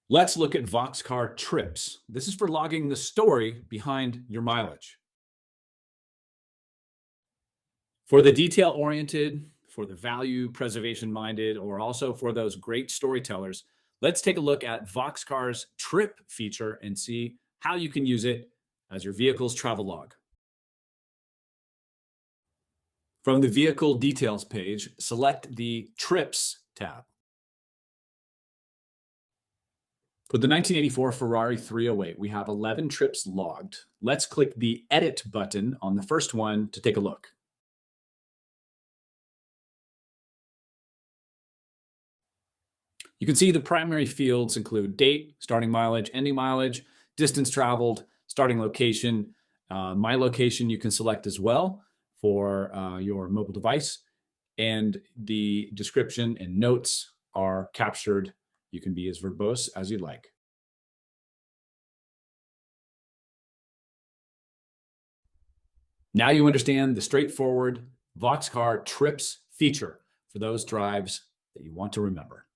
Let's look at VOXCAR trips. This is for logging the story behind your mileage. For the detail-oriented, for the value preservation-minded, or also for those great storytellers, let's take a look at VOXCAR's trip feature and see how you can use it as your vehicle's travel log. From the Vehicle Details page, select the Trips tab. For the 1984 Ferrari 308, we have 11 trips logged. Let's click the Edit button on the first one to take a look. You can see the primary fields include date, starting mileage, ending mileage, distance traveled, starting location. My location you can select as well for your mobile device. And the description and notes are captured. You can be as verbose as you'd like. Now you understand the straightforward VOXCAR trips feature for those drives that you want to remember.